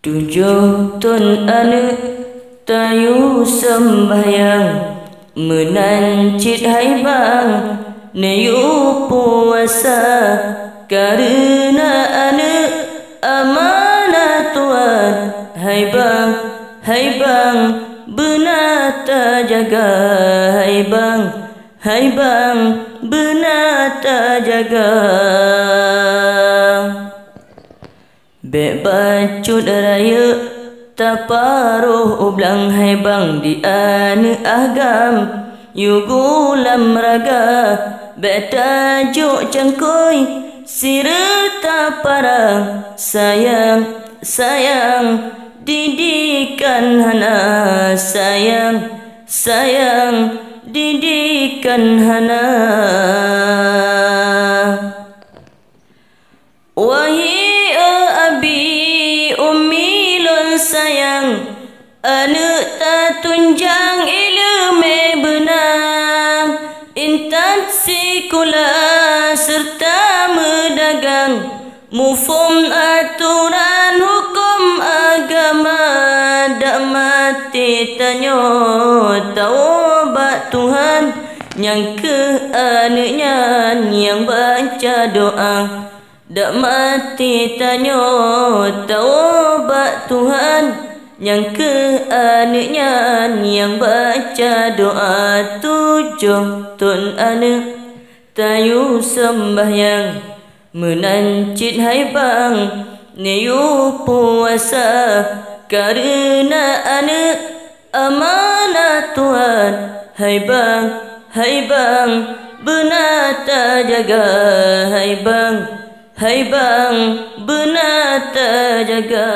7 ton ane tayu sembahyang menancit hai bang neyu puasa karena ane amanah Tuhan. Hai bang benar tak jaga. Hai bang benar tak jaga. Bek bacut raya taparuh ublang. Hai bang di ane agam yugulam raga. Bek tajuk cangkoi sirta parang. Sayang didikan hana. Sayang didikan hana. Wahai abi ummi lon sayang, ane tak tunjang ilmu benang. Intan sekolah serta medagang, mufum aturan hukum agama. Dak mati tanyo taubat Tuhan, yang ke anaknya yang baca doa. Dak mati tanyo taubat Tuhan, yang ke anaknya yang baca doa. 7 ton anak tayu sembahyang menancit hai bang neyu puasa karena anak amanah Tuhan. Hai bang benar tak jaga. Hai bang benar tak jaga.